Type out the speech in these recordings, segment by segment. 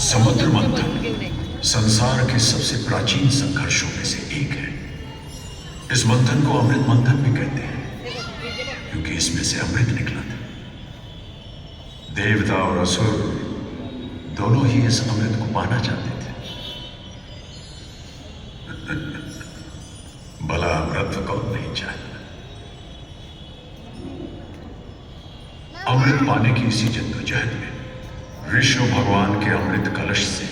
समुद्र मंथन संसार के सबसे प्राचीन संघर्षों में से एक है। इस मंथन को अमृत मंथन भी कहते हैं, क्योंकि इसमें से अमृत निकला था। देवता और असुर दोनों ही इस अमृत को पाना चाहते थे। भला अमृत कौन नहीं चाहता। अमृत पाने की इसी जद्दोजहद में विष्णु भगवान के अमृत कलश से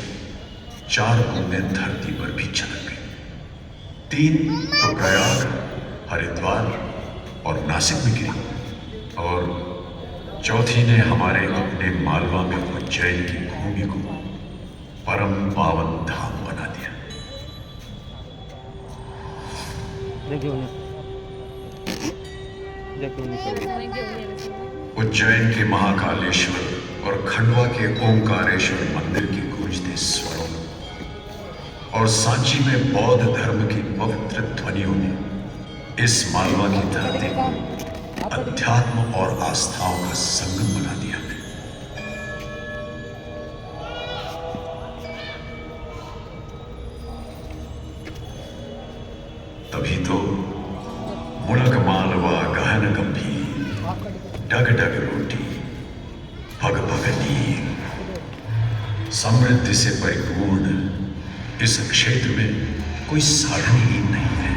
4 बूंदें धरती पर भी छलक गई। 3 तो प्रयाग, हरिद्वार और नासिक में गिरी, और चौथी ने हमारे अपने मालवा में उज्जैन की भूमि को परम पावन धाम बना दिया। उज्जैन के महाकालेश्वर और खंडवा के ओंकारेश्वर मंदिर की गूंजते स्वरों और सांची में बौद्ध धर्म की पवित्र ध्वनियों ने इस मालवा की धरती को अध्यात्म और आस्थाओं का संगम बना दिया है। तभी तो मुलक मालवा गहन गंभीर, डग डग रोटी, भग भग नीर, समृद्धि से परिपूर्ण इस क्षेत्र में कोई साधन ही नहीं है।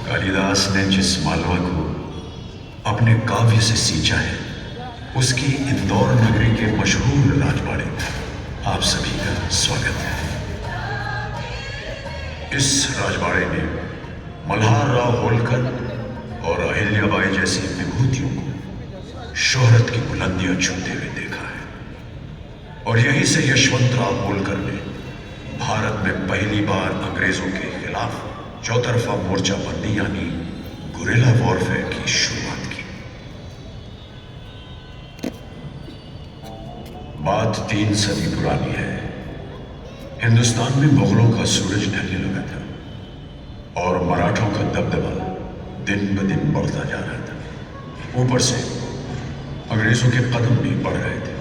कालिदास ने जिस मालवा को अपने काव्य से सींचा है, उसकी इंदौर नगरी के मशहूर राजवाड़े में आप सभी का स्वागत है। इस राजवाड़े ने मल्हार राव होलकर और अहिल्याबाई जैसी विभूतियों को शोहरत की बुलंदियां छूते हुए देखा है, और यहीं से यशवंतराव होलकर ने भारत में पहली बार अंग्रेजों के खिलाफ चौतरफा मोर्चाबंदी यानी गुरिल्ला वॉरफेयर की शुरुआत की। बात 3 सदी पुरानी है। हिंदुस्तान में मुगलों का सूरज ढलने लगा था और मराठों का दबदबा दिन ब दिन बढ़ता जा रहा था। ऊपर से अंग्रेजों के कदम भी बढ़ रहे थे।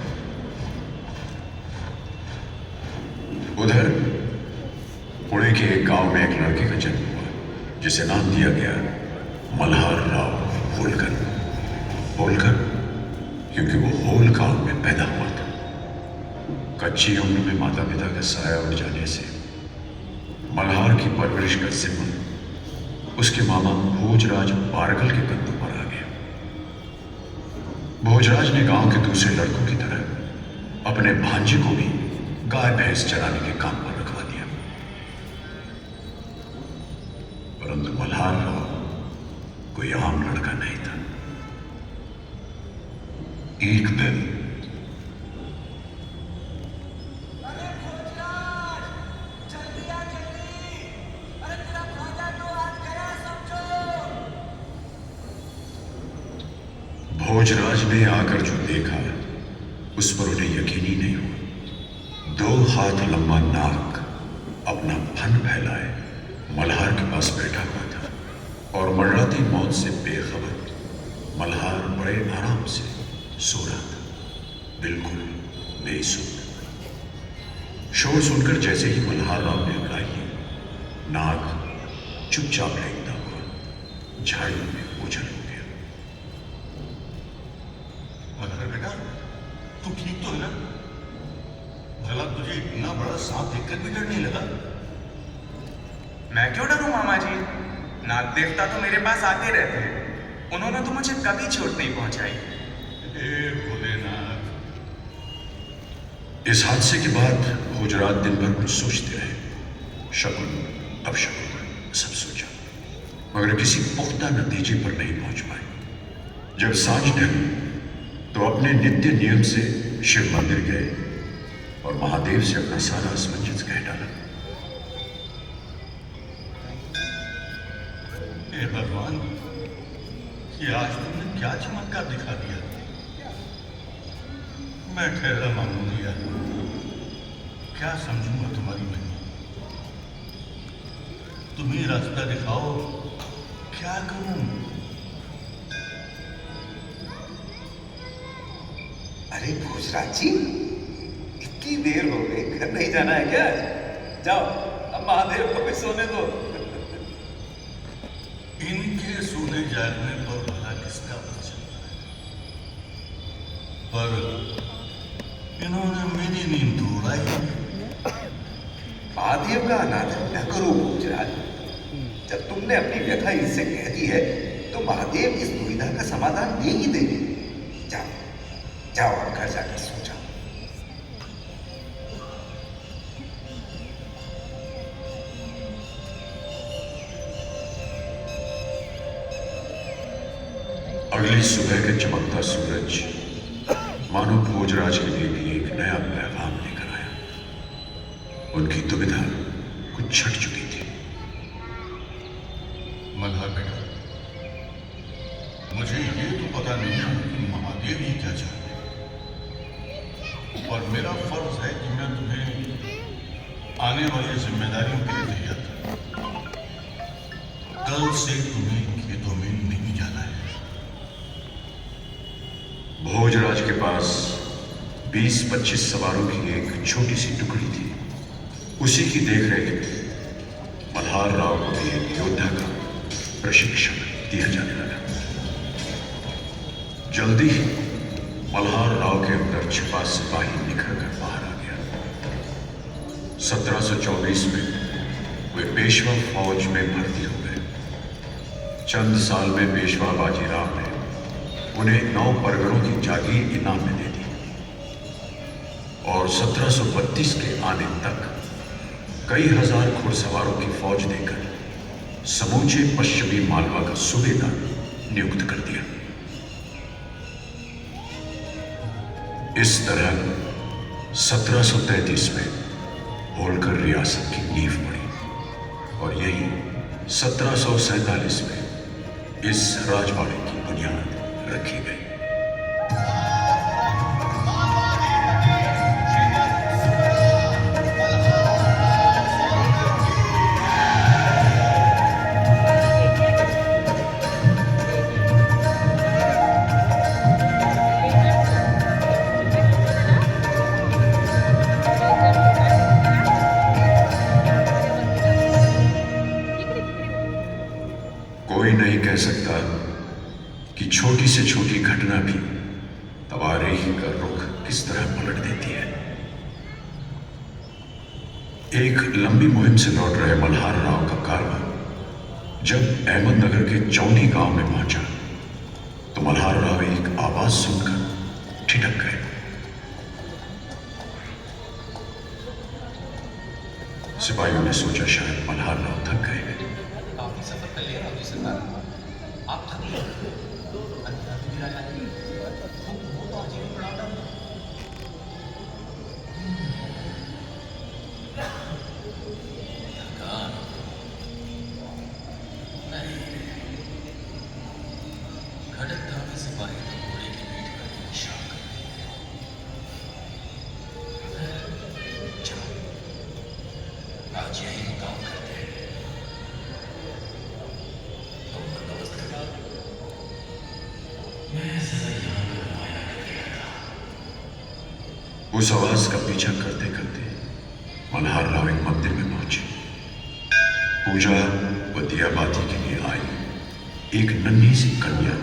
उधर पुणे के एक गांव में एक लड़के का जन्म हुआ, जिसे नाम दिया गया मल्हार राव होलकर। होलकर क्योंकि वो होल गांव में पैदा हुआ था। कच्ची उम्र में माता पिता का साया उड़ जाने से मल्हार की परवरिश का जिम्मा उसके मामा भोजराज बारगल के कंधों पर आ गया। भोजराज ने गांव के दूसरे लड़कों की तरह अपने भांजे को भी गाय भैंस चराने के काम पर रखवा दिया। परंतु मल्हार राव कोई आम लड़का नहीं था। एक दिन भोजराज ने आकर जो देखा उस पर उन्हें यकीन ही नहीं हुआ। 2 हाथ लंबा नाग अपना फन फैलाए मल्हार के पास बैठा हुआ था और मर्राती मौत से बेखबर मल्हार बड़े आराम से सो रहा था, बिल्कुल बेसुध। शोर सुनकर जैसे ही मल्हार राव ने उठाई, नाग चुपचाप लेटता हुआ झाड़ियों में उछल हो गया। मल्हार बेटा, तू ठीक तो है ना? भला तुझे इतना बड़ा सांप देखकर भी डर नहीं लगा? मैं क्यों डरूं मामा जी? नाग देवता तो मेरे पास आते रहते हैं, उन्होंने तो मुझे कभी चोट नहीं पहुंचाई। हे भोलेनाथ। इस हादसे के बाद भोजराज दिन भर कुछ सोचते रहे। शकुन अपशकुन सब सोचा, मगर किसी पुख्ता नतीजे पर नहीं पहुंच पाए। जब सांझ ढली तो अपने नित्य नियम से शिव मंदिर गए और महादेव से अपना सारा असमंजस कह डाला। हे भगवान, ये आज तुमने क्या चमत्कार दिखा दिया? मैं ठहरा मामूलिया, क्या समझूंगा तुम्हारी महिमा? तुम ही रास्ता दिखाओ, क्या करूं? अरे भोजराज जी, इतनी देर हो गई, घर नहीं जाना है क्या? जाओ, अब महादेव को भी सोने दो। इनके सोने जागने पर भला किसका पता चलता है? पर इन्होंने मेरी नींद तो उड़ाई। महादेव का अनादर न करो भोजराज। जब तुमने अपनी व्यथा इनसे कह दी है तो महादेव इस दुविधा का समाधान दे ही देंगे। जाओ जाओ, अब घर जाकर सो जाओ। अगली सुबह का चमकता सूरज मानो भोजराज के लिए भी एक नया पैगाम लेकर आया। उनकी दुविधा कुछ छट चुकी थी। मल्हार बेटा, मुझे ये तो पता नहीं है कि महादेव ही क्या चाहते हैं, और मेरा फर्ज है कि मैं तुम्हें आने वाली जिम्मेदारियों के लिए तैयार करूं। कल से तुम्हें खेतों में नहीं जाना है। भोजराज के पास 20-25 सवारों की एक छोटी सी टुकड़ी थी। उसी की देखरेख में मल्हार राव को भी एक योद्धा का प्रशिक्षण दिया जाने लगा। जल्दी ही मल्हार राव के अंदर छिपा सिपाही निखर कर बाहर आ गया। 1724 में वे पेशवा फौज में भर्ती हो गए। चंद साल में पेशवा बाजीराव ने उन्हें 9 परगनों की जागीर इनाम में दे दी और 1732 के आने तक कई हजार घुड़सवारों की फौज देकर समूचे पश्चिमी मालवा का सूबेदार नियुक्त कर दिया। इस तरह 1733 में होलकर रियासत की नींव पड़ी और यही 1747 में इस राजवाड़े की बुनियाद रखी गई। कोई नहीं कह सकता कि छोटी से छोटी घटना भी तवारीख का रुख किस तरह पलट देती है। एक लंबी मुहिम से लौट रहे मल्हार राव का कारवां जब अहमदनगर के चौनी गांव में पहुंचा तो मल्हार राव एक आवाज सुनकर ठिठक गए। सिपाहियों ने सोचा शायद मल्हार राव थक गए हैं। उस आवाज का पीछा करते करते मल्हार राव एक मंदिर में पहुंचे। पूजा व दियाबाती के लिए आई एक नन्ही सी कन्या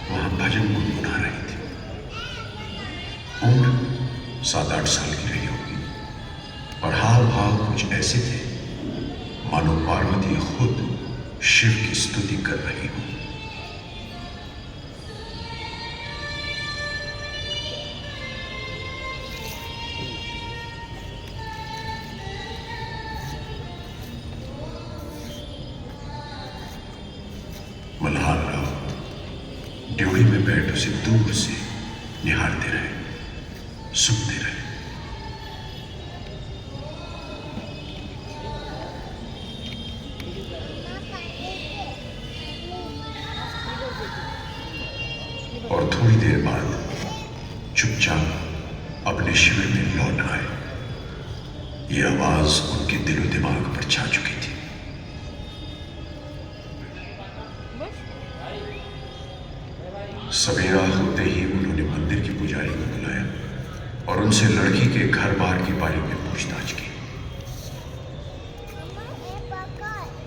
वहां भजन गुनगुना रही थी। उम्र 7-8 साल की रही होगी, पर हाव भाव कुछ ऐसे थे मानो पार्वती खुद शिव की स्तुति कर रही हो। मल्हार राव ड्योढ़ी में बैठ उसे दूर से निहारते रहे, सुनते रहे। और थोड़ी देर बाद चुपचाप अपने शिविर में लौट आए। ये आवाज उनके दिलो दिमाग पर छा चुकी थी। सवेरा होते ही उन्होंने मंदिर की पुजारी को बुलाया और उनसे लड़की के घर बार के बारे में पूछताछ की।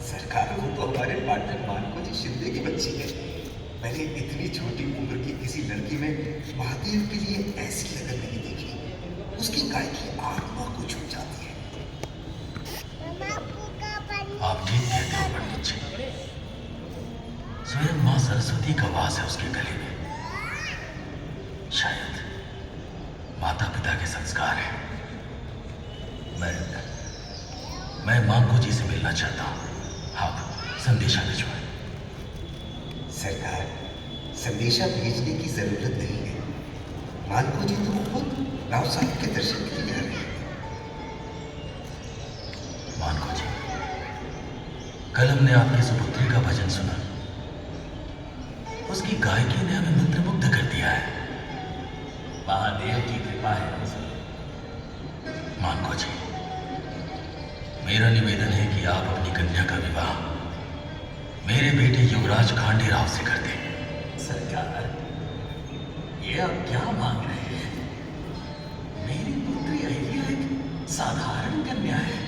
सरकार, वो तो हमारे पार्टनर मानको जी शिंदे की बच्ची है। मैंने इतनी छोटी उम्र की किसी लड़की में महादेव के लिए ऐसी लगन नहीं देखी। उसकी गायकी आत्मा को छू जाती है। आप ठीक कहते हो पंडित जी। स्वयं मां सरस्वती का वास है उसके गले में। शायद माता पिता के संस्कार है। मैं मांगो जी से मिलना चाहता हूँ। आप संदेशा भिजवाएं। सरकार, संदेशा भेजने की जरूरत नहीं है। मानको जी तो खुद राव साहब के दर्शन के लिए आ रहे हैं। मांगो जी, कल हमने आपकी सुपुत्री का भजन सुना। उसकी गायकी ने हमें मंत्रमुग्ध कर दिया है। महादेव की कृपा है हम सब। मांगो जी, मेरा निवेदन है कि आप अपनी कन्या का विवाह मेरे बेटे युवराज खांडे राव से कर दें। सरकार, ये आप क्या मांग रहे हैं? मेरी पुत्री अहिल्या एक साधारण कन्या है।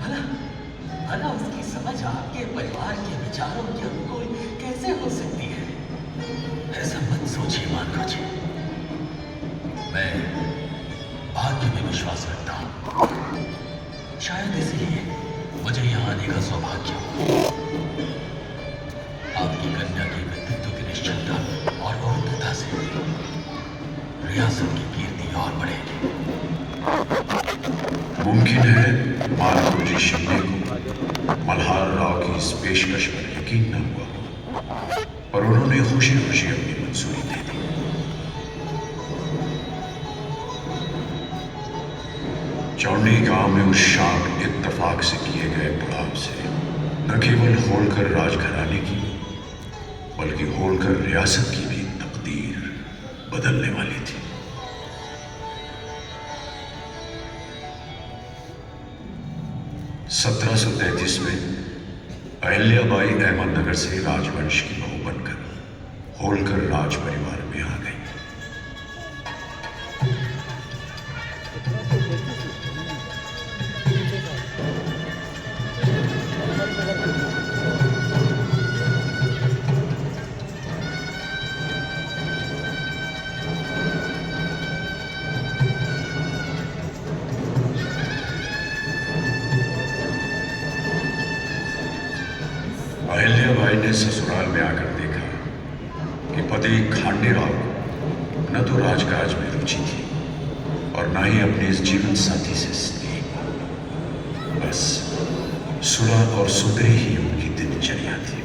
भला उसकी समझ आपके परिवार के विचारों के अनुकूल कैसे हो सकती है? ऐसा मत सोचिए मानका जी। मैं भाग्य में विश्वास रखता हूं। शायद इसलिए मुझे यहाँ आने का सौभाग्य हो। आपकी कन्या के व्यक्तित्व की निश्चलता और पवित्रता से रियासत की कीर्ति और बढ़ेगी। मुमकिन है मानको जी शिंदे को मल्हार राव की इस पेशकश पर यकीन न हुआ हो, पर उन्होंने खुशी खुशी अपनी मंजूरी दे दी। चौंडी गांव में उस शाम इत्तफाक से किए गए बुलाव से न केवल होलकर राजघराने की बल्कि होलकर रियासत की भी तकदीर बदलने वाली थी। सत्रह 1733 में अहिल्याबाई अहमदनगर से राजवंश की बहू बनकर होलकर राज परिवार में आ गई। अहिल्याबाई ने ससुराल में आकर देखा कि पति खांडे राव को न तो राजकाज में रुचि थी और न ही अपने इस जीवन साथी से स्नेह। बस सुलह और सुधरी ही उनकी दिनचर्या थी।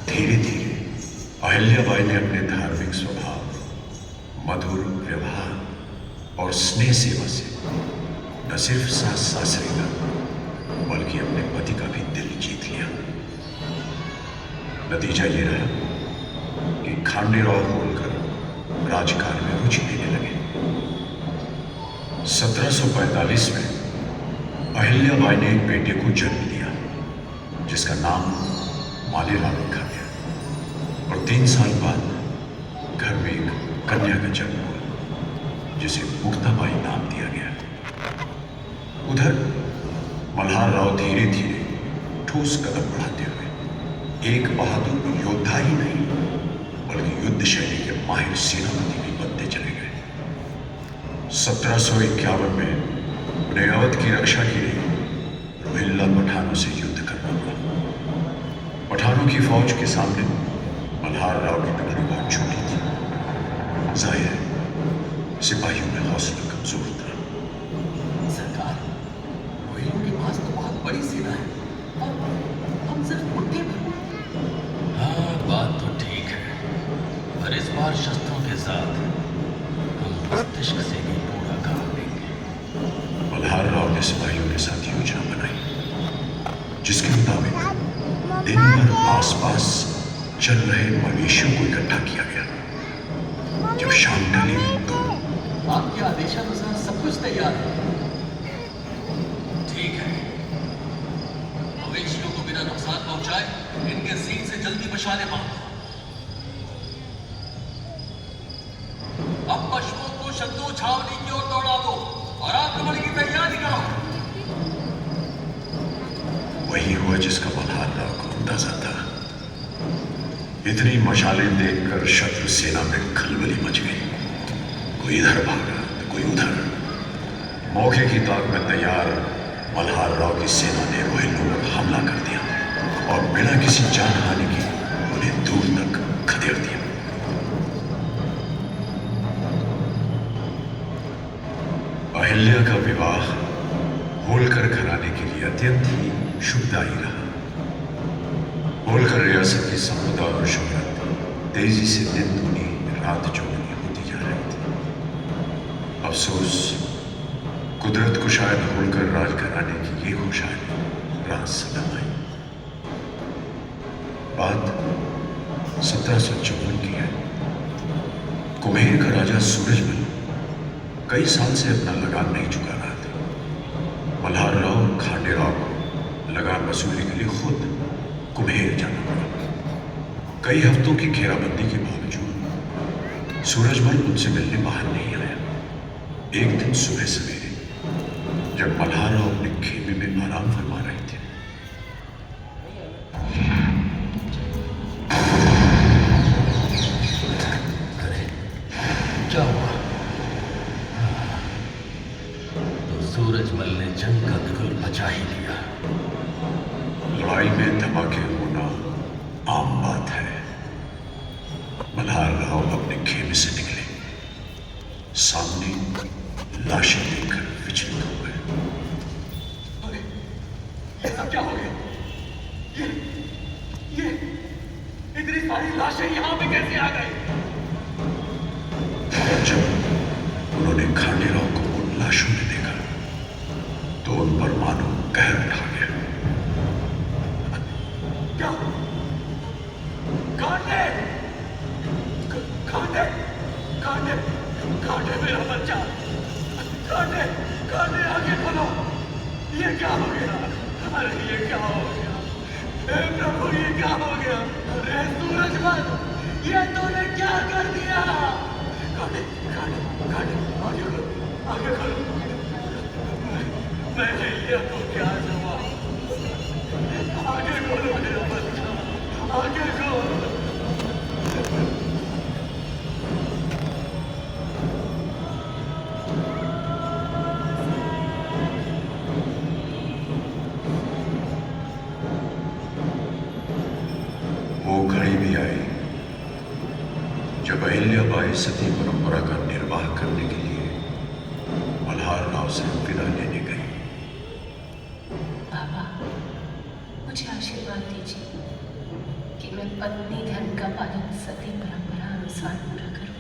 धीरे धीरे अहिल्याबाई ने अपने धार्मिक स्वभाव, मधुर व्यवहार और स्नेह सेवा से न सिर्फ सास ससुरे का बल्कि अपने पति का भी दिल जीत लिया। नतीजा ये रहा कि खांडेराव होलकर राजकाज में रुचि लेने लगे। 1745 में अहिल्याबाई ने एक बेटे को जन्म दिया जिसका नाम मालेराव रखा गया और 3 साल बाद घर में एक कन्या का जन्म हुआ जिसे मुक्ताबाई नाम दिया गया। उधर मल्हार राव धीरे धीरे ठोस कदम बढ़ाते हुए एक बहादुर योद्धा ही नहीं बल्कि युद्ध शैली के माहिर सेनापति भी बनते चले गए। 1751 में उन्हें अवध की रक्षा के लिए रोहिल्ला पठानों से युद्ध करना पड़ा। पठानों की फौज के सामने मल्हार राव की टुकड़ी बहुत छोटी थी। जाहिर है सिपाहियों में हौसला कमजोर था। सरकार, रोहिलों के पास तो बहुत बड़ी सेना है और हम सिर्फ मुट्ठी भर। हाँ, बात तो ठीक है, पर इस बार शस्त्रों के साथ हम मस्तिष्क से भी पूरा काम लेंगे। मल्हार राव ने सिपाहियों के साथ योजना बनाई जिसके मुताबिक दिन भर आसपास चल रहे मवेशियों को इकट्ठा किया गया। जब शाम ढली तो आपके आदेशानुसार सब कुछ तैयार है। ठीक है, मवेशियों को बिना नुकसान पहुंचाए इनके सींग से जल्दी मशाले बांधो। अब पशुओं को शत्रु छावनी की ओर दौड़ा दो और आक्रमण की तैयारी करो। वही हुआ जिसका मल्हार राव को अंदाजा था। इतनी मशालें देखकर शत्रु सेना में खलबली मच गई। कोई इधर भागा तो कोई उधर। मौके की ताक में तैयार मल्हार राव की सेना ने रोहिलों पर हमला कर दिया और बिना किसी जानहानि के उन्हें दूर तक खदेड़ दिया। अहिल्या का विवाह होलकर घराने के लिए अत्यंत ही शुभदायी रहा। होलकर रियासत की संपदा और शोहरत तेजी से दिन दूनी रात चौगुनी होती जा रही थी। अफसोस, कुदरत को शायद होलकर राजघराने की ये खुशहाली रात सदम आई। बात 1754 की है। कुम्हेर का राजा सूरजमल कई साल से अपना लगान नहीं चुका रहा था। मल्हार राव और खांडेराव को लगान वसूली के लिए खुद कुम्हेर जाना पड़ा। कई हफ्तों की घेराबंदी के बावजूद सूरजमल उनसे मिलने बाहर नहीं आया। एक दिन सुबह सवेरे जब मल्हार राव अपने खेमे में आराम फरमा रहे थे, अरे क्या हुआ? तो सूरजमल ने जंग का बिगुल मचा ही लिया। लड़ाई में धमाके होना आम बात है। मल्हार राव अपने खेमे से निकले। सामने लाशें देखकर विचलित हो गए। अरे, ये सब क्या हो गया? ये इतनी सारी लाशें यहाँ पे कैसे आ गई? और जब उन्होंने खांडेराव को उन लाशों में देखा तो उन पर मानो कहर उठा गया। क्या? कांडे! कांडे! कांडे! कांडे मेरा बच्चा! कांडे! कांडे आगे खोलो! ये क्या हो गया? अरे ये क्या हो गया? हे प्रभु, ये क्या हो गया? अरे सूरजमल, ये तूने क्या कर दिया? कांडे! कांडे! कांडे! आगे खोलो! आगे खोलो! मैं ये तो क्या जवाब? आगे खोलो मेरा बच्चा! आगे खोलो! वो घड़ी भी आई जब अहिल्याबाई सती परंपरा का निर्वाह करने के लिए मल्हार राव से विदा लेने गई। बाबा, मुझे आशीर्वाद दीजिए कि मैं पत्नी धर्म का पालन सती परंपरा अनुसार पूरा करूं।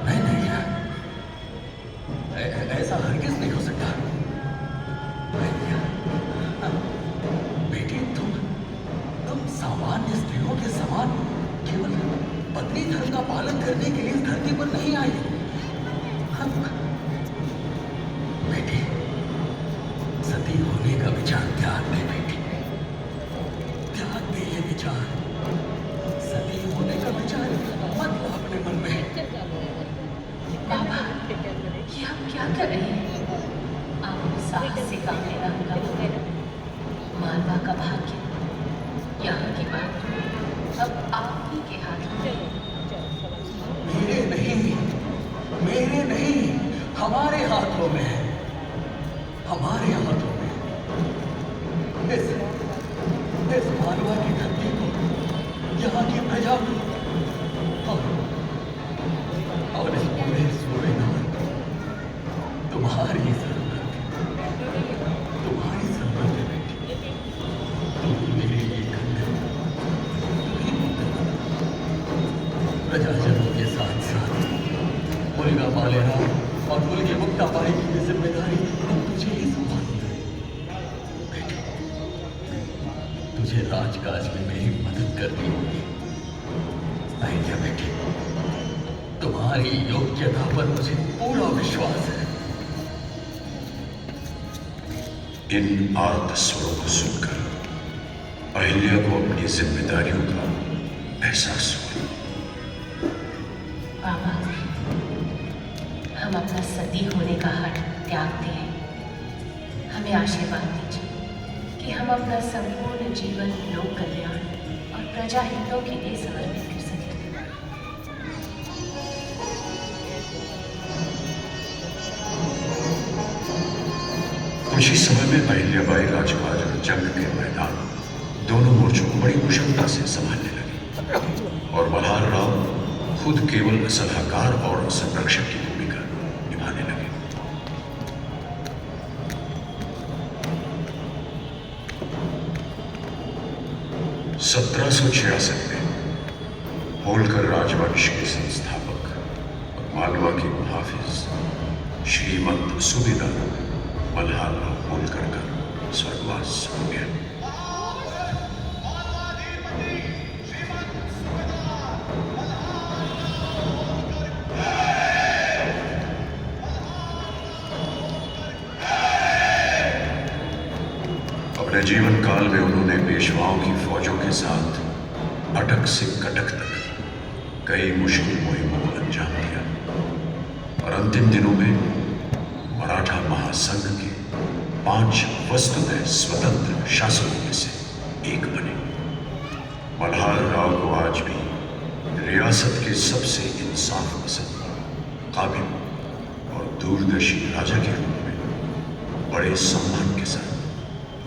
नहीं नहीं, ऐसा हरगिज नहीं हो सकता। भैया, बेटी, तुम सामान्य स्त्रियों के समान केवल पत्नी धर्म का पालन करने के लिए इस धरती पर नहीं आई हो। बेटी, सती होने का विचार त्याग दे बेटी, त्याग दे ये विचार। सती होने का विचार मत ला अपने मन में। बाबा, ये आप क्या कर रहे हैं? आप साहस से काम लेना होगा। मालवा का भाग्य, यहाँ की बात अब आप ही के हाथ में। मेरे नहीं, हमारे हाथों में है, हमारे हाथों में। इस मालवा की धरती को, यहाँ की प्रजा को और इस पूरे सूर्यनाथ को तुम्हारी जरूरत है बेटी। तुम मेरे लिए कन्या, प्रजाजनों के साथ साथ मुलगा मालेरा और मुलगी मुक्ता बाई की भी जिम्मेदारी तुझे ही संभालनी है बेटी। तुझे राजकाज में मेरी मदद करनी होगी। आइडिया बेटी, तुम्हारी योग्यता पर मुझे पूरा विश्वास है। इन आर्त स्वरों को सुनकर अहिल्या को अपनी जिम्मेदारियों का एहसास हुआ। बाबा, हम अपना सती होने का हट त्यागते हैं। हमें आशीर्वाद दीजिए कि हम अपना संपूर्ण जीवन लोक कल्याण और प्रजा हितों के लिए समर्पित कर सकें। कुछ ही समय में अहिल्याबाई राजकाज और जंग के मैदान दोनों मोर्चों को बड़ी कुशलता से संभालने लगी और मल्हार राव खुद केवल सलाहकार और संरक्षक की भूमिका निभाने लगे। 1766 में होलकर राजवंश के संस्थापक और मालवा के मुहाफिज श्रीमंत सुबेदार मल्हार राव होलकर का स्वर्गवास हो गया। अपने जीवन काल में उन्होंने पेशवाओं की फौजों के साथ अटक से कटक तक कई मुश्किल मुहिमों को अंजाम दिया और अंतिम दिनों में मराठा महासंघ के 5 वस्तुतः स्वतंत्र शासकों में से एक बने। मल्हार राव को आज भी रियासत के सबसे इंसाफ पसंद, काबिल और दूरदर्शी राजा के रूप में बड़े सम्मान के साथ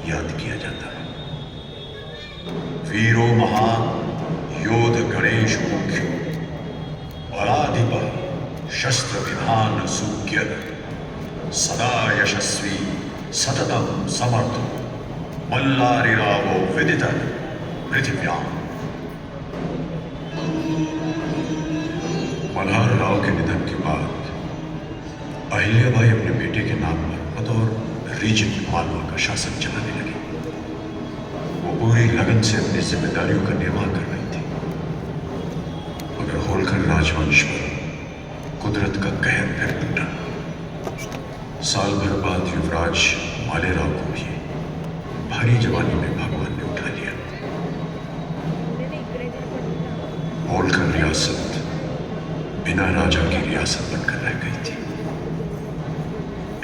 याद किया जाता है। वीरो महान योध गणेश मुख्य बलाधिप शस्त्र विधान सुज्ञ सदा यशस्वी सततम समर्थ मल्लारिरावो विदित पृथिव्याम। मल्हार राव के निधन के बाद अहिल्याबाई अपने बेटे के नाम पर बतौर रीजेंट मालवा का शासन चलाने लगी। वो पूरी लगन से अपनी जिम्मेदारियों का निर्वाह कर रही थी, मगर होलकर राजवंश पर कुदरत का कहर फिर टूटा। साल भर बाद युवराज मालेराव को भी भारी जवानी में भगवान ने उठा लिया। होलकर रियासत बिना राजा की रियासत बनकर रह गई थी।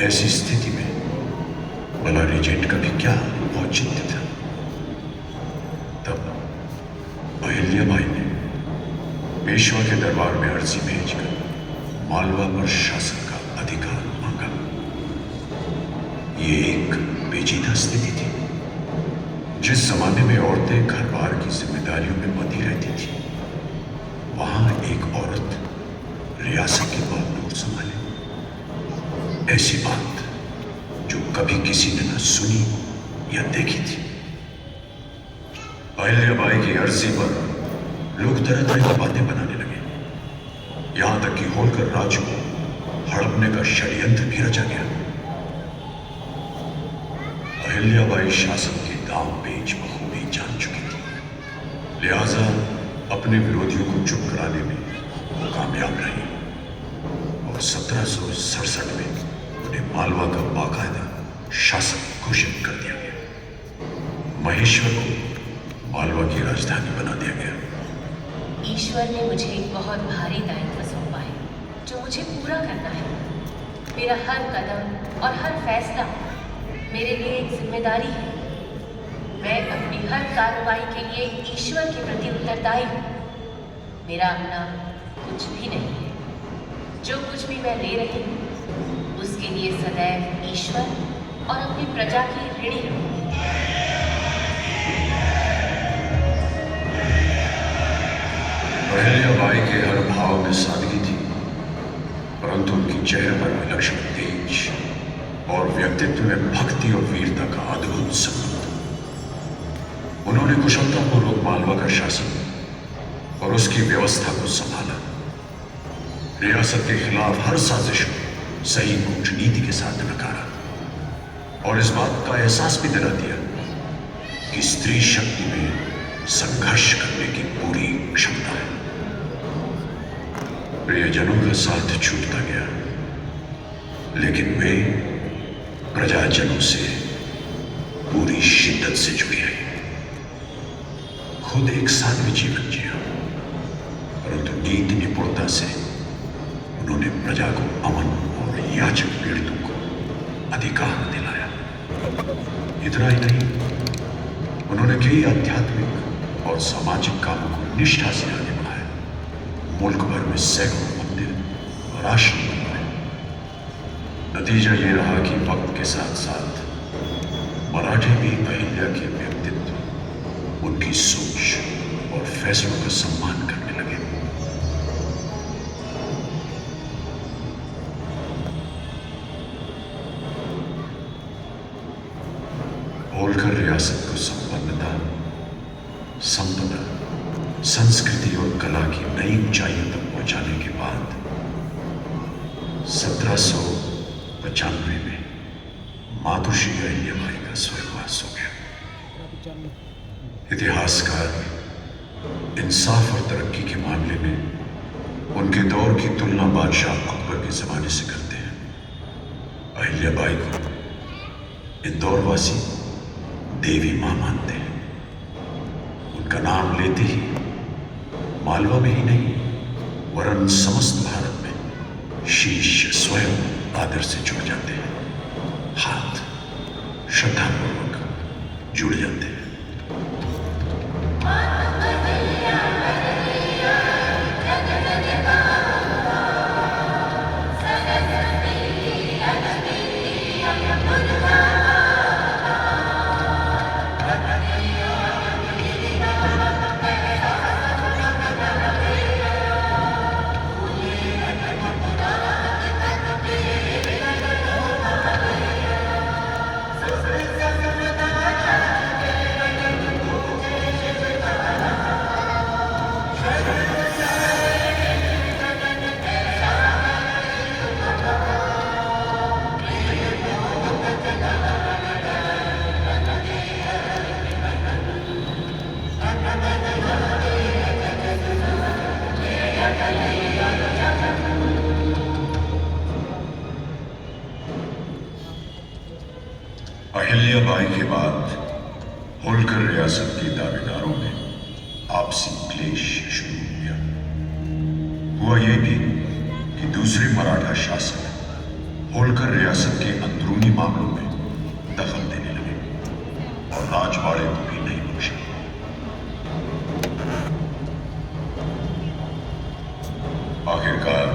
ऐसी स्थिति में भला रीजेंट का भी क्या औचित्य था। तब अहिल्याबाई ने पेशवा के दरबार में अर्जी भेजकर मालवा पर शासन का अधिकार मांगा। ये एक पेचीदा स्थिति थी। जिस जमाने में औरतें घर बार की जिम्मेदारियों में बंधी रहती थी, वहां एक औरत रियासत की बागडोर संभाले, ऐसी बात जो कभी किसी ने न सुनी या देखी थी। अहिल्याबाई की अर्जी पर लोग तरह तरह की बातें बनाने लगे। यहां तक कि होलकर राज को हड़पने का षड्यंत्र भी रचा गया। अहिल्याबाई शासन के दांव पेच बखूबी जान चुकी थी, लिहाजा अपने विरोधियों को चुप कराने में वो कामयाब रही और 1767 में उन्हें मालवा का बाकायदा शासक घोषित कर दिया गया। महेश्वर को मालवा की राजधानी बना दिया गया। ईश्वर ने मुझे एक बहुत भारी दायित्व सौंपा है जो मुझे पूरा करना है। मेरा हर कदम और हर फैसला मेरे लिए एक जिम्मेदारी है। मैं अपनी हर कार्रवाई के लिए ईश्वर के प्रति उत्तरदायी हूँ। मेरा अपना कुछ भी नहीं है। जो कुछ भी मैं ले रही हूँ उसके लिए सदैव ईश्वर और अपनी प्रजा की ऋणी रहूंगी। अहिल्याबाई के हर भाव में सादगी थी, परंतु उनकी चेहरे पर विलक्षण तेज और व्यक्तित्व में भक्ति और वीरता का अद्भुत संबंध। उन्होंने कुशलतापूर्वक मालवा का शासन और उसकी व्यवस्था को संभाला। रियासत के खिलाफ हर साजिश को सही कूटनीति के साथ नकारा और इस बात का एहसास भी दिला दिया कि स्त्री शक्ति में संघर्ष करने की पूरी क्षमता है। प्रियजनों का साथ छूटता गया, लेकिन वे प्रजाजनों से पूरी शिद्दत से जुड़ी रही। खुद एक साध्वी जीवन जिया, परंतु नीति निपुणता से उन्होंने प्रजा को अमन और याचक पीड़ितों को अधिकार दिलाया। इतना ही नहीं, उन्होंने कई आध्यात्मिक और सामाजिक कामों को निष्ठा से आगे बढ़ाया। मुल्क भर में सैकड़ों मंदिर और आश्रम बनवाए। नतीजा ये रहा कि वक्त के साथ साथ मराठे भी अहिल्या के व्यक्तित्व, उनकी सोच और फैसलों का सम्मान करने लगे। होलकर रियासत को संपन्नता, संपदा, संस्कृति और कला की नई ऊंचाइयों तक पहुंचाने के बाद 1795 में मातुश्री अहिल्याबाई का स्वर्गवास हो गया। इतिहासकार इंसाफ और तरक्की के मामले में उनके दौर की तुलना बादशाह अकबर के जमाने से करते हैं। अहिल्याबाई को इंदौरवासी देवी मां मानते हैं। उनका नाम लेते ही मालवा में ही नहीं वरन समस्त भारत में शीश स्वयं आदर से जुड़ जाते हैं, हाथ श्रद्धापूर्वक जुड़ जाते हैं। अहिल्याबाई के बाद होलकर रियासत के दावेदारों में आपसी क्लेश शुरू हो गया। हुआ यह भी कि दूसरे मराठा शासक होलकर रियासत के अंदरूनी मामलों में दखल देने लगे और राजवाड़े को भी नहीं बख्शा। आखिरकार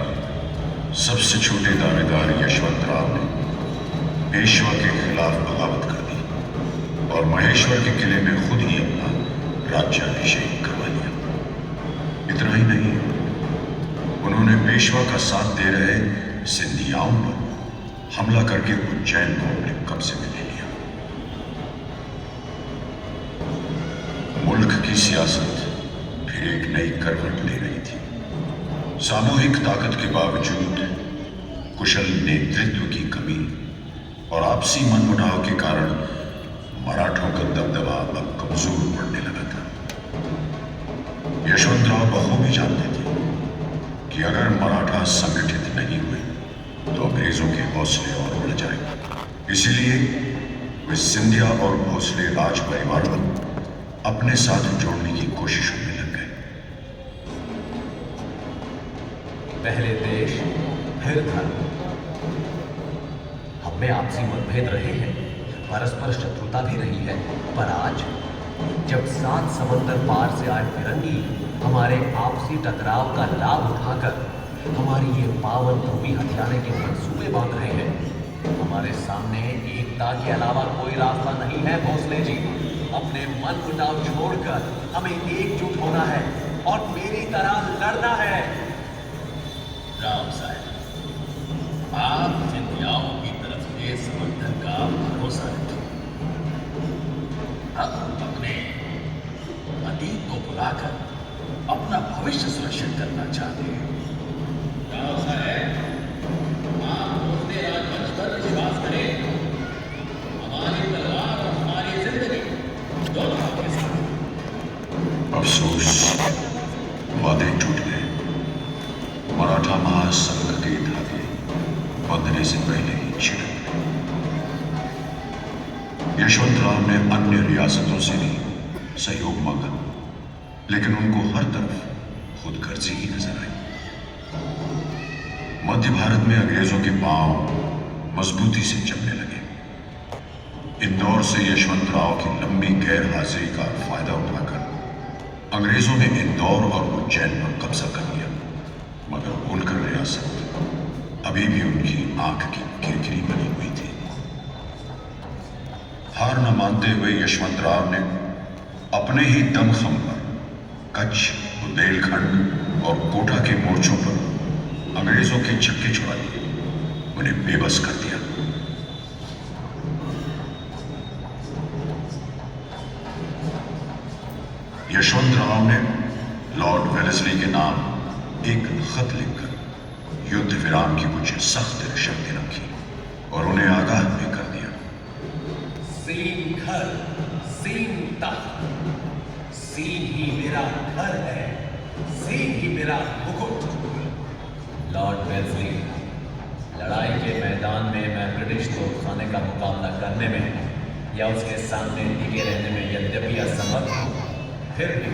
सबसे छोटे दावेदार यशवंतराव ने पेशवा के खिलाफ बगावत कर दी और महेश्वर के किले में खुद ही अपना राज्याभिषेक करवा लिया। इतना ही नहीं, उन्होंने पेशवा का साथ दे रहे सिंधियाओं पर हमला करके उज्जैन को अपने कब्जे में ले लिया। मुल्क की सियासत फिर एक नई करवट ले रही थी। सामूहिक ताकत के बावजूद कुशल नेतृत्व की कमी और आपसी मनमुटाव के कारण मराठों का दबदबा अब कमजोर पड़ने लगा था। यशवंतराव बखूबी जानते थे कि अगर मराठा संगठित नहीं हुए तो अंग्रेजों के हौसले और बढ़ जाएंगे। इसीलिए वे सिंधिया और भोसले राज परिवार को अपने साथ जोड़ने की कोशिशों में लग गए। पहले देश फिर धर्म। हमें आपसी मतभेद रहे हैं, परस्पर शत्रुता भी रही है, पर आज जब 7 समंदर पार से आए फिरंगी हमारे आपसी टकराव का लाभ उठाकर हमारी ये पावन भूमि हथियाने के मंसूबे बांध रहे हैं, हमारे सामने एकता के अलावा कोई रास्ता नहीं है। भोसले जी, अपने मन मुटाव छोड़कर हमें एकजुट होना है और मेरी तरह लड़ना है। राम साहब, आप सिंधियाओं की तरफ से समर्थन का भरोसा रखें। अब अपने अतीत को भुलाकर अपना भविष्य सुरक्षित करना चाहते हैं। राव साहब, आप अपने राजवंश पर विश्वास करें। हमारी तलवार और हमारी जिंदगी दोनों आपके साथ। अफसोस, वादे टूट गए। मराठा महासंघ के धागे बंधने से पहले ही छिड़क गए। यशवंतराव ने अन्य रियासतों से भी सहयोग मांगा, लेकिन उनको हर तरफ खुदगर्जी ही नजर आई। मध्य भारत में अंग्रेजों के पांव मजबूती से जमने लगे। इंदौर से यशवंतराव की लंबी गैर हाजिरी का फायदा उठाकर अंग्रेजों ने इंदौर और उज्जैन पर कब्जा कर लिया, मगर होलकर रियासत अभी भी उनकी आंख की किरकिरी बनी हुई थी। हार न मानते हुए यशवंतराव ने अपने ही दमखम पर कच्छ, बुंदेलखंड और कोटा के मोर्चों पर अंग्रेजों के छक्के छुड़ा दिए, उन्हें बेबस कर दिया। यशवंतराव ने लॉर्ड वेलेस्ली के नाम एक खत लिखकर युद्ध विराम की कुछ सख्त शर्तें रखी और उन्हें आगाह भी कर दिया। सीन घर, सीन तख्त, सीन ही मेरा घर है, सीन ही मेरा मुकुट। लॉर्ड वेल्सली, लड़ाई के मैदान में मैं ब्रिटिश तोपखाने का मुकाबला करने में या उसके सामने टिके रहने में यद्यपि असमर्थ हूं, फिर भी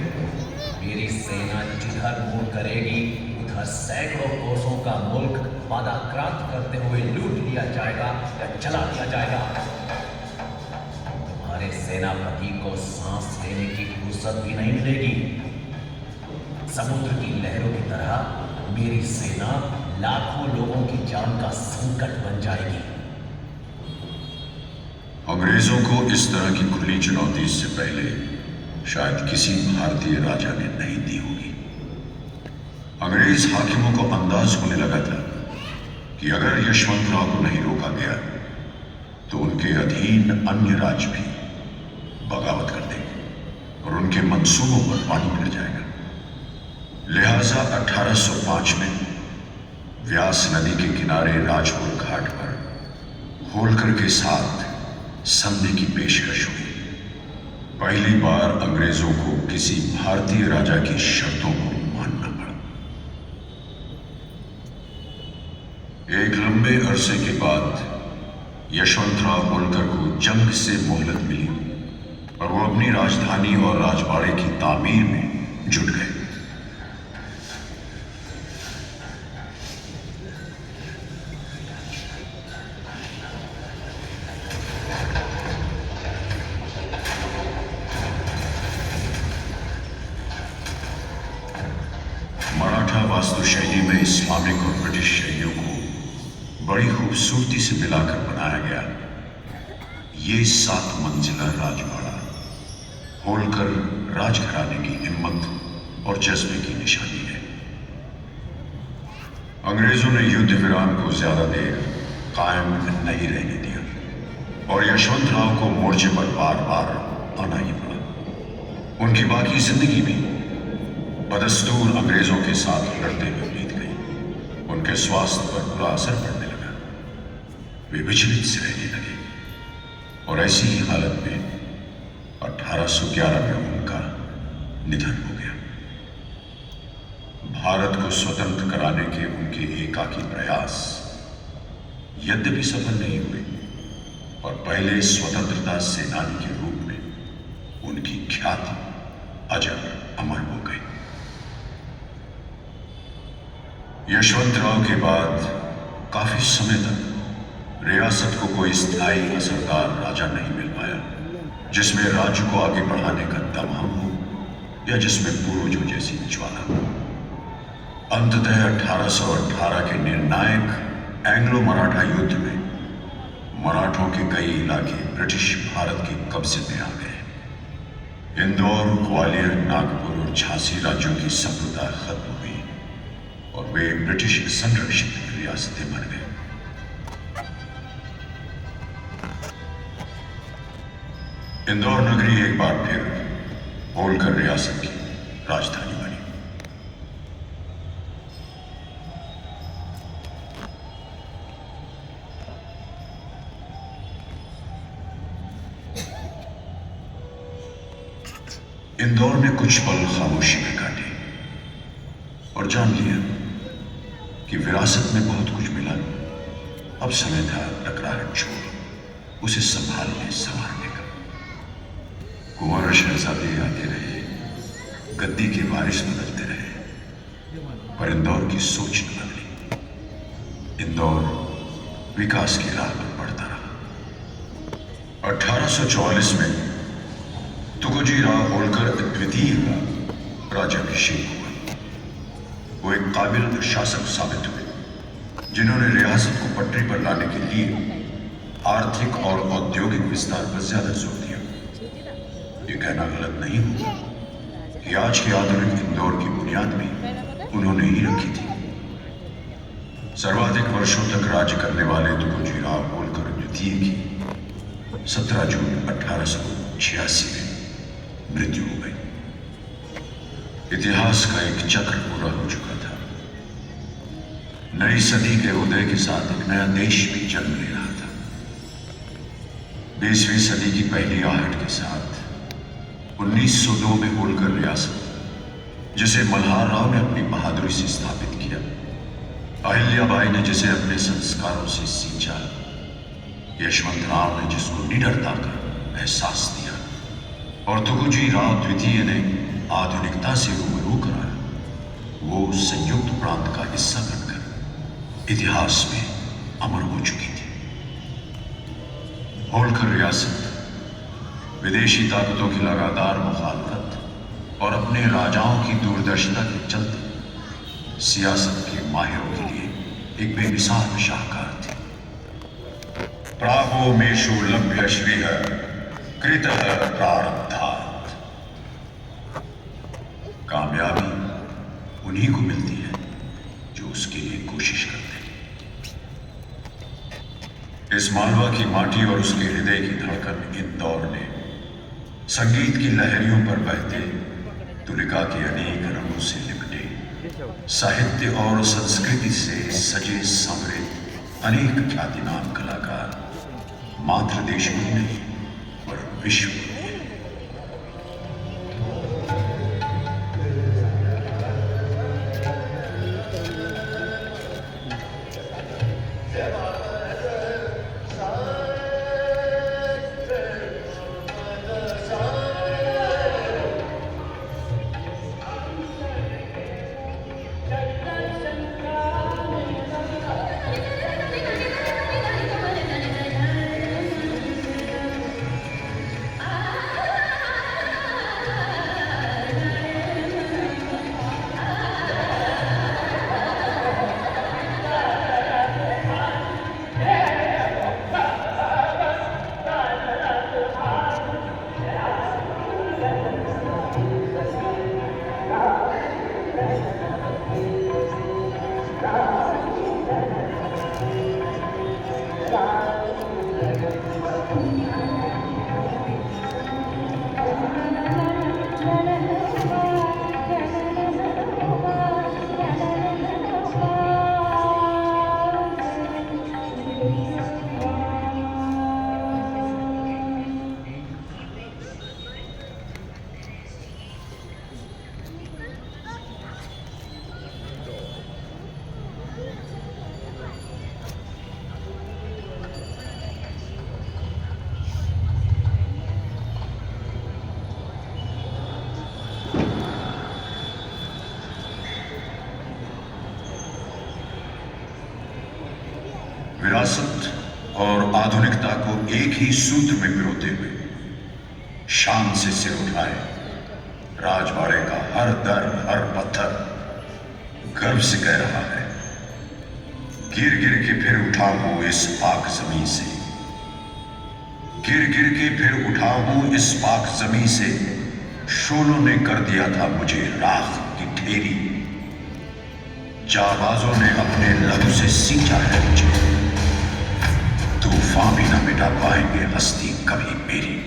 मेरी सेना जिधर मुंह करेगी उधर सैकड़ों कोसों का मुल्क पादाक्रांत करते हुए लूट लिया जाएगा या जला दिया जाएगा। तुम्हारे सेनापति को सांस लेने की फुर्सत भी नहीं मिलेगी। समुद्र की लहरों की तरह मेरी सेना लाखों लोगों की जान का संकट बन जाएगी। अंग्रेजों को इस तरह की खुली चुनौती से पहले शायद किसी भारतीय राजा ने नहीं दी होगी। अंग्रेज हाकिमों को अंदाज होने लगा था कि अगर यशवंतराव को नहीं रोका गया तो उनके अधीन अन्य राज्य भी बगावत कर देंगे और उनके मंसूबों पर पानी फिर जाएगा। लिहाजा 1805 में व्यास नदी के किनारे राजपुर घाट पर होलकर के साथ संधि की पेशकश हुई। पहली बार अंग्रेजों को किसी भारतीय राजा की शर्तों को मानना पड़ा। एक लंबे अरसे के बाद यशवंतराव होलकर को जंग से मोहलत मिली और वो अपनी राजधानी और राजबाड़े की तामीर में जुट गए। मराठा वास्तुशैली में इस्लामिक और ब्रिटिश शैलियों को बड़ी खूबसूरती से मिलाकर बनाया गया ये 7 मंजिला राजवाड़ा होलकर राजघराने की हिम्मत और जज्बे की निशानी है। अंग्रेजों ने युद्ध विराम को ज्यादा देर कायम नहीं रहने दिया और यशवंतराव को मोर्चे पर बार बार आना ही पड़ा। उनकी बाकी जिंदगी भी बदस्तूर अंग्रेजों के साथ लड़ते हुए बीत गई। उनके स्वास्थ्य पर बुरा असर पड़ने लगा। वे विचलित से रहने लगे और ऐसी ही हालत में 1811 में उनका निधन हो गया। भारत को स्वतंत्र कराने के उनके एकाकी प्रयास यद्यपि सफल नहीं हुए और पहले स्वतंत्रता सेनानी के रूप में उनकी ख्याति अजर अमर हो गई। यशवंतराव के बाद काफी समय तक रियासत को कोई स्थायी असरदार राजा नहीं मिल पाया जिसमें राज्य को आगे बढ़ाने का दमाम हो या जिसमें पूर्वजों जैसी ज्वाला हो। अंततः 1818 के निर्णायक एंग्लो मराठा युद्ध में मराठों के कई इलाके ब्रिटिश भारत के कब्जे में आ गए। इंदौर, ग्वालियर, नागपुर और झांसी राज्यों की संप्रभुता खत्म हुई और वे ब्रिटिश संरक्षित रियासतें बन गए। इंदौर नगरी एक बार फिर होलकर रियासत की राजधानी बनी। इंदौर ने कुछ पल खामोशी में काटे और जान लिया कि विरासत में बहुत कुछ मिला। अब समय था टकराहट छोड़ उसे संभालने संवारने का। कुंवर शहजादे आते रहे, गद्दी के वारिस बदलते रहे, पर इंदौर की सोच न बदली। इंदौर विकास की राह पर बढ़ता रहा। 1844 में तुकोजी राव होलकर द्वितीय का राज्याभिषेक हुआ। वो एक काबिल शासक साबित हुए जिन्होंने रियासत को पटरी पर लाने के लिए आर्थिक और औद्योगिक विस्तार पर ज्यादा जोर दिया। ये कहना गलत नहीं होगा कि आज के आधुनिक इंदौर की बुनियाद भी उन्होंने ही रखी थी। सर्वाधिक वर्षों तक राज्य करने वाले तुकोजी राव होलकर द्वितीय की 17 जून 1886 में मृत्यु हो गई। इतिहास का एक चक्र पूरा हो चुका था। नई सदी के उदय के साथ एक नया देश भी जन्म ले रहा था। 20वीं सदी की पहली आहट के साथ 1902 में होलकर रियासत, जिसे मल्हार राव ने अपनी बहादुरी से स्थापित किया, अहिल्याबाई ने जिसे अपने संस्कारों से सींचा, यशवंत राव ने जिसको निडरता का एहसास दिया और तुकोजी राव द्वितीय ने आधुनिकता से रूबरू कराया, वो संयुक्त प्रांत का हिस्सा बनकर इतिहास में अमर हो चुकी थी। होलकर रियासत विदेशी ताकतों की लगातार मुखालफत और अपने राजाओं की दूरदर्शिता के चलते सियासत के माहिरों के लिए एक बेमिसाल शाहकार थी। प्राहो मेषु लभ्य श्रीः कृतः प्रारब्धात्। कामयाबी उन्हीं को मिलती है जो उसके लिए कोशिश करते हैं। इस मालवा की माटी और उसके हृदय की धड़कन इंदौर ने संगीत की लहरियों पर बहते, तुलिका के अनेक रंगों से लिपटे, साहित्य और संस्कृति से सजे संवरे अनेक ख्यातिनाम कलाकार मात्र देश में ही नहीं पर विश्व में भी। आ विरासत और आधुनिकता को एक ही सूत्र में पिरोते हुए शान से सिर उठाए राजवाड़े का हर दर हर पत्थर गर्व से कह रहा है, गिर गिर के फिर उठा हूं इस पाक जमीन से, गिर गिर के फिर उठा हूं इस पाक जमीन से। शोलों ने कर दिया था मुझे राख की ढेरी, जाबाजों ने अपने लहू से सींचा है मुझे, तूफान भी न मिटा पाएंगे हस्ती कभी मेरी।